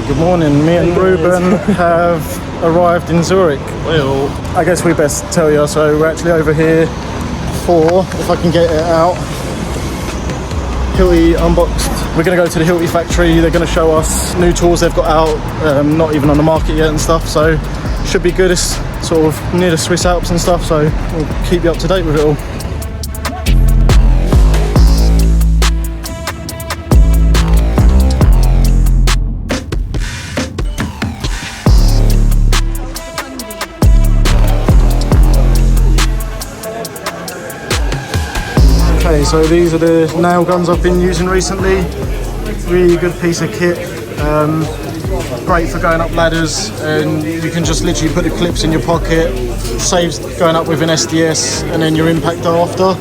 Good morning. Me and Reuben have arrived in Zurich. Well, I guess we best tell you. So we're actually over here for, if I can get it out, Hilti Unboxed. We're going to go to the Hilti factory. They're going to show us new tools they've got out, not even on the market yet and stuff. So should be good. It's sort of near the Swiss Alps and stuff. So we'll keep you up to date with it all. Okay, so these are the nail guns I've been using recently. Really good piece of kit. Great for going up ladders, and you can just literally put the clips in your pocket. Saves going up with an SDS and then your impact after.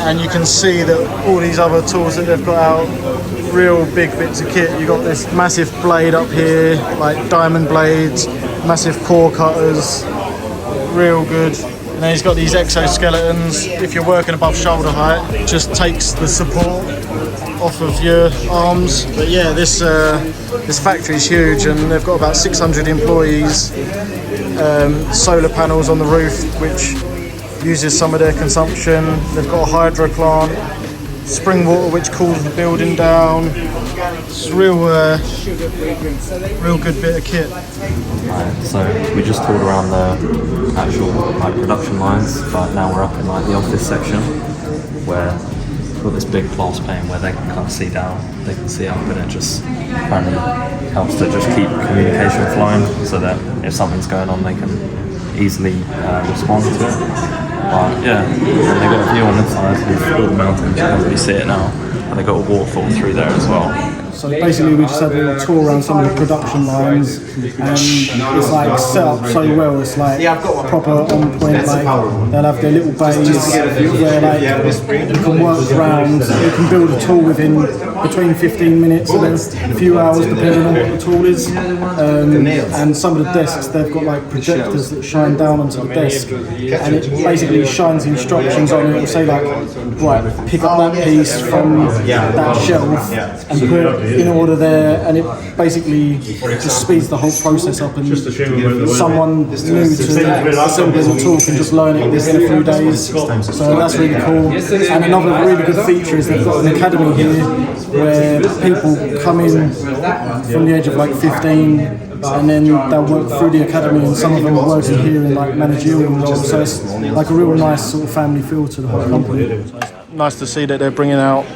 And you can see that all these other tools that they've got out, real big bits of kit. You've got this massive blade up here, like diamond blades, massive core cutters, real good. And then he's got these exoskeletons. If you're working above shoulder height, it just takes the support off of your arms. But yeah, this factory is huge, and they've got about 600 employees. Solar panels on the roof, which uses some of their consumption. They've got a hydro plant, spring water which cools the building down. It's real good bit of kit. Right, so we just toured around the actual production lines, but now we're up in the office section where we've got this big glass pane where they can kind of see down, they can see up, and it just apparently helps to just keep communication flowing so that if something's going on they can easily respond to it. But yeah, and they've got a view on this side of all the mountains, you can't really see it now, and they've got a waterfall through there as well. So basically we just had a little tour around some of the production lines, and it's like set up so well. It's like proper on point. Like they'll have their little bays where like you can work around. You can build a tool within between 15 minutes and then a few hours depending on what the tool is. And some of the desks, they've got like projectors that shine down onto the desk, and it basically shines instructions on it. It'll say like, right, pick up that piece from that shelf and put it in order there, and it basically just speeds the whole process up, and someone new to assembling a tool can just learn it within a few days. So that's really cool. And another really good feature is they've got an academy here where people come in from the age of like 15, and then they'll work through the academy, and some of them are working here in like managerial roles. So it's like a real nice sort of family feel to the whole company. Nice to see that they're bringing out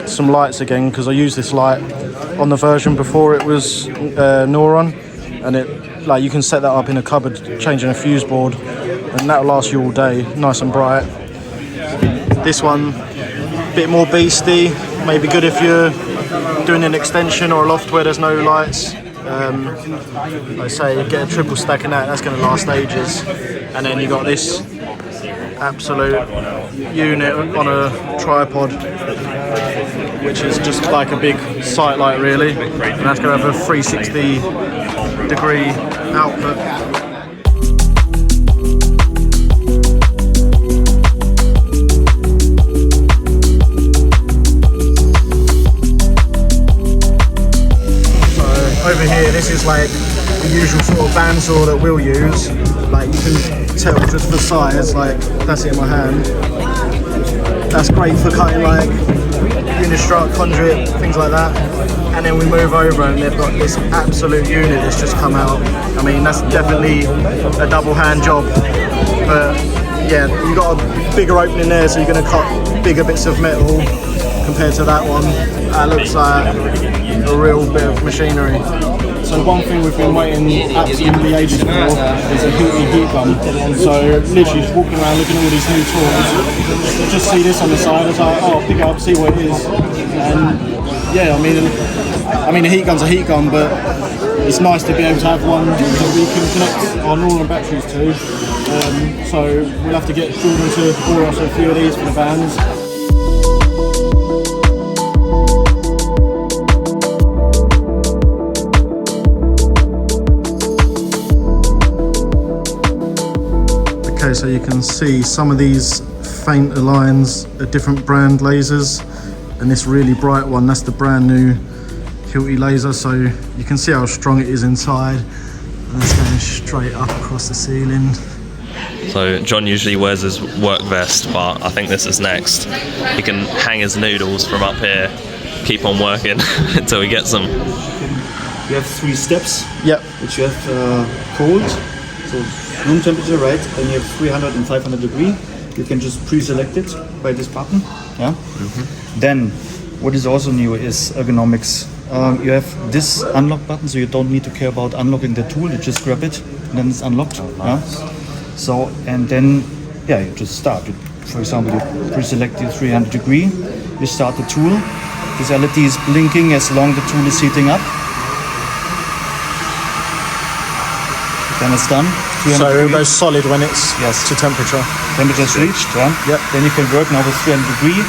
some lights again, because I used this light on the version before it was Neuron, and it like you can set that up in a cupboard, changing a fuse board, and that'll last you all day, nice and bright. This one, a bit more beastie, maybe good if you're doing an extension or a loft where there's no lights. Like I say, get a triple stack in that's going to last ages. And then you got this absolute unit on a tripod, which is just like a big sight light really, and that's going to have a 360 degree output. So over here, this is like the usual sort of bandsaw that we'll use. Like you can tell just the size, like that's it in my hand. That's great for cutting like unistrut, conduit, things like that. And then we move over and they've got this absolute unit that's just come out. I mean, that's definitely a double hand job, but yeah, you've got a bigger opening there, so you're going to cut bigger bits of metal compared to that one. That looks like a real bit of machinery. So one thing we've been waiting absolutely ages for is a Hilti heat gun. So literally just walking around looking at all these new tools, just see this on the side, I was like, oh, pick it up, see what it is. And yeah, I mean a heat gun's a heat gun, but it's nice to be able to have one that we can connect our normal batteries to. So we'll have to get Jordan to order us a few of these for the vans. Okay, so you can see some of these fainter lines are different brand lasers, and this really bright one, that's the brand new Hilti laser, so you can see how strong it is inside, and it's going straight up across the ceiling. So John usually wears his work vest, but I think this is next. He can hang his noodles from up here, keep on working until he gets them. You have 3 steps. Yep. Which you have cold, so room temperature, right? Then you have 300 and 500 degree. You can just pre-select it by this button. Yeah. Then, what is also new is ergonomics. You have this unlock button, so you don't need to care about unlocking the tool. You just grab it, and then it's unlocked. Oh, nice. Yeah? So, and then, yeah, you just start. For example, you pre-select the 300 degree. You start the tool. This LED is blinking as long the tool is heating up. Then it's done. So it goes solid when it's to temperature. Temperature's reached, yeah. Yep. Then you can work now with 300 degree.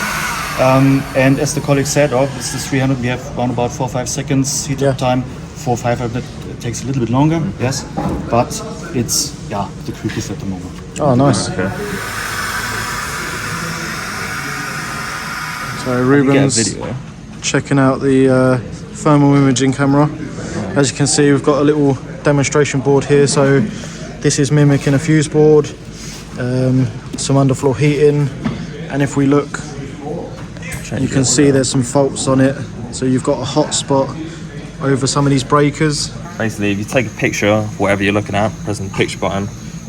And as the colleague said, this is 300, we have around about 4-5 seconds heat up time. 4-500, it takes a little bit longer, yes. But it's, the quickest at the moment. Oh, nice. Okay. So Reuben's checking out the thermal imaging camera. As you can see, we've got a little demonstration board here. So this is mimicking a fuse board, some underfloor heating, and if we look, you can see there's some faults on it. So you've got a hot spot over some of these breakers. Basically, if you take a picture of whatever you're looking at, pressing the picture button,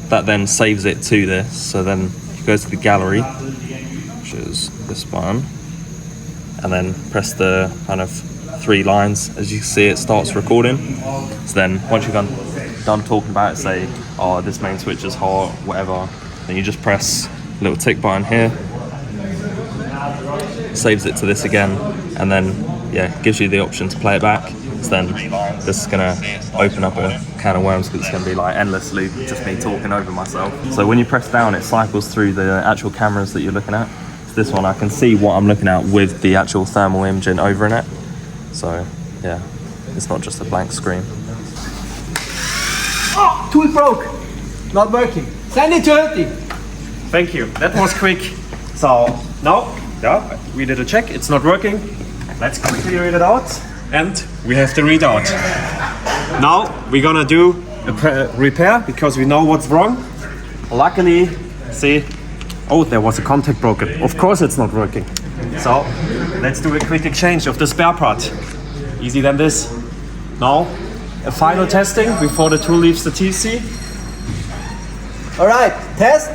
that then saves it to this. So then you go to the gallery, which is this button, and then press the kind of 3 lines. As you can see, it starts recording. So then once you've done talking about it, say, oh, this main switch is hot, whatever, then you just press a little tick button here, saves it to this again, and then gives you the option to play it back. So then this is gonna open up a can of worms, because it's gonna be like endless loop, just me talking over myself. So when you press down, it cycles through the actual cameras that you're looking at. So this one, I can see what I'm looking at with the actual thermal imaging over in it. So yeah, it's not just a blank screen. Oh, tool broke, not working. Send it to Hilti. Thank you, that was quick. So now, we did a check, it's not working. Let's quickly read it out, and we have the readout. Now we're gonna do a repair, because we know what's wrong. Luckily, see, there was a contact broken. Of course it's not working. So let's do a quick exchange of the spare part. Easy than this. Now, a final testing before the tool leaves the TC. All right, test.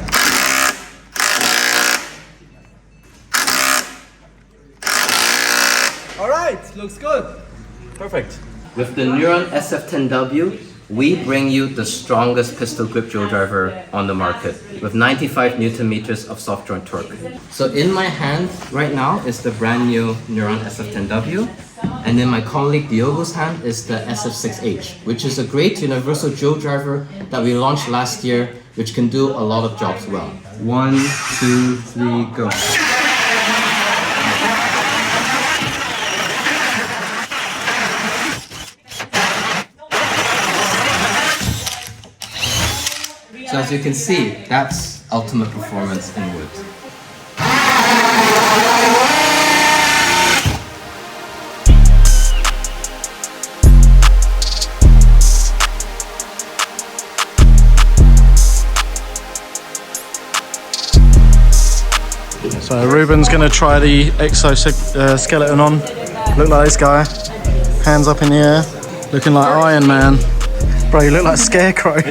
All right, looks good. Perfect. With the Neuron SF10W, we bring you the strongest pistol grip drill driver on the market with 95 Newton meters of soft joint torque. So in my hand right now is the brand new Neuron SF10W, and in my colleague Diogo's hand is the SF6H, which is a great universal drill driver that we launched last year, which can do a lot of jobs well. 1, 2, 3, go. So as you can see, that's ultimate performance in wood. So Reuben's going to try the exoskeleton on. Look like this guy, hands up in the air, looking like Iron Man. Bro, you look like a scarecrow.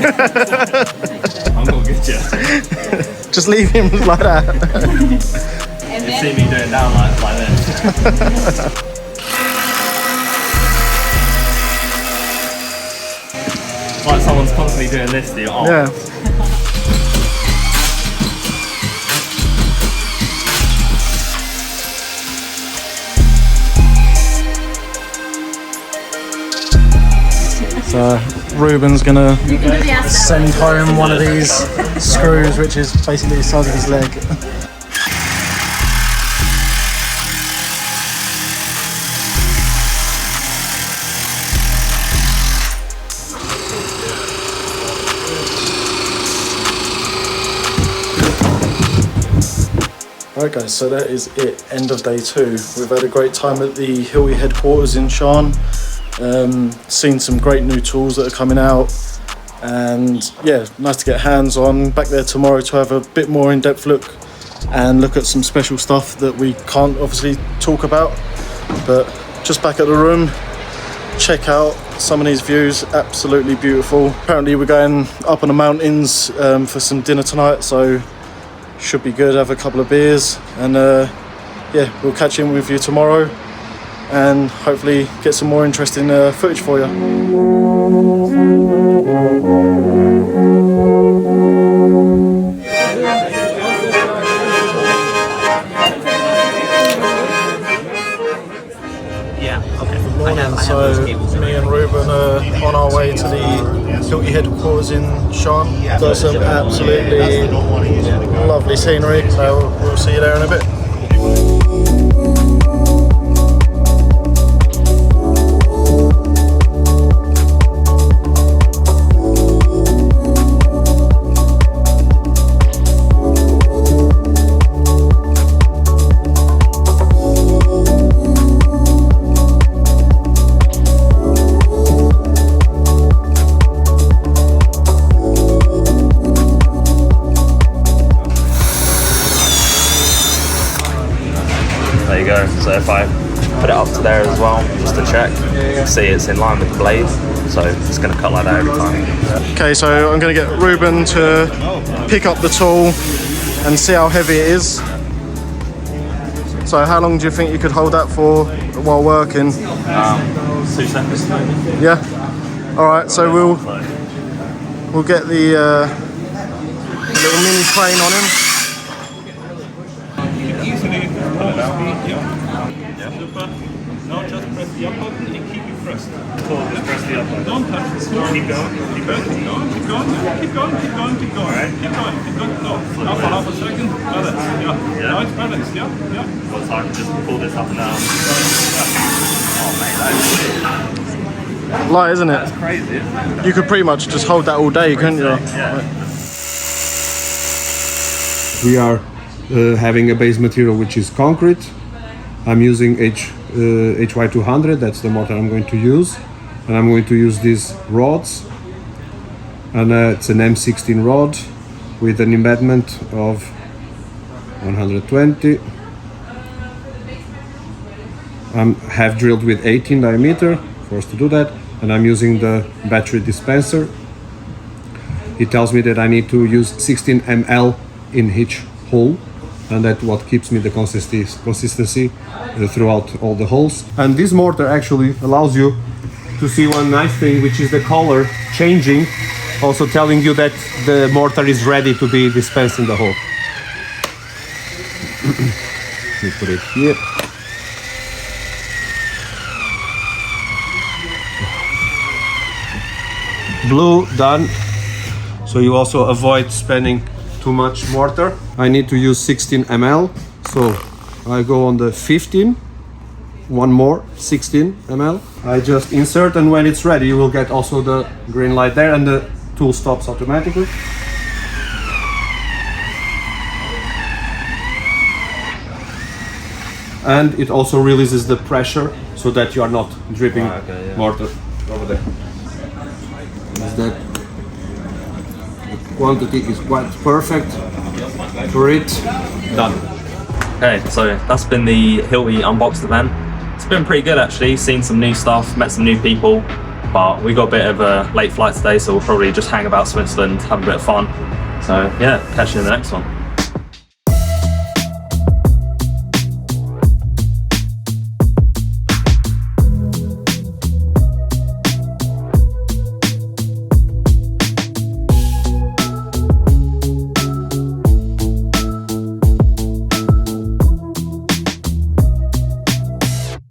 I'm gonna get you. Just leave him like that. You see me doing down like this. It's like someone's constantly doing this to your arm. Yeah. So Reuben's gonna send home one of these screws, which is basically the size of his leg. Alright guys, so that is it, end of day 2. We've had a great time at the Hilti headquarters in Shan. Seen some great new tools that are coming out, and yeah, nice to get hands on. Back there tomorrow to have a bit more in-depth look and look at some special stuff that we can't obviously talk about, but just back at the room, check out some of these views, absolutely beautiful. Apparently we're going up on the mountains for some dinner tonight, so should be good, have a couple of beers, and yeah, we'll catch in with you tomorrow and hopefully get some more interesting footage for you. Good morning, so me and Reuben are on our way to the Hilti headquarters in Shan. Got some absolutely lovely scenery, so we'll see you there in a bit. There you go. So if I put it up to there as well, just to check, see it's in line with the blade, so it's going to cut like that every time. Okay, so I'm going to get Reuben to pick up the tool and see how heavy it is. So how long do you think you could hold that for while working? 2 seconds maybe. Yeah? Alright, so we'll get the little mini crane on him. Now just press the up button and keep it pressed. Just press the up button. Don't touch the tool. Keep going. Keep going. Keep going. Keep going. Keep going. Keep going. Keep going. Right. Keep going. Keep going. No. Now for half a second. Balance. Yeah. Now it's balanced. Yeah. Yeah. Well, so I can just pull this up and down. Oh mate, that's Light, isn't it? crazy, isn't it? You could pretty much just hold that all day, couldn't you? Yeah. We are having a base material which is concrete. I'm using HY200, that's the mortar I'm going to use. And I'm going to use these rods. And it's an M16 rod with an embedment of 120. I have drilled with 18 diameter, forced to do that. And I'm using the battery dispenser. It tells me that I need to use 16 ml in each hole, and that's what keeps me the consistency throughout all the holes. And this mortar actually allows you to see one nice thing, which is the color changing, also telling you that the mortar is ready to be dispensed in the hole. Let me put it here. Blue, done. So you also avoid spending too much mortar. I need to use 16 ml, so I go on the 15, one more, 16 ml. I just insert, and when it's ready you will get also the green light there, and the tool stops automatically. And it also releases the pressure so that you are not dripping mortar over there. That quantity is quite perfect for it. Done. Okay, so that's been the Hilti Unboxed event. It's been pretty good actually, seen some new stuff, met some new people, but we got a bit of a late flight today, so we'll probably just hang about Switzerland, have a bit of fun. So yeah, catch you in the next one.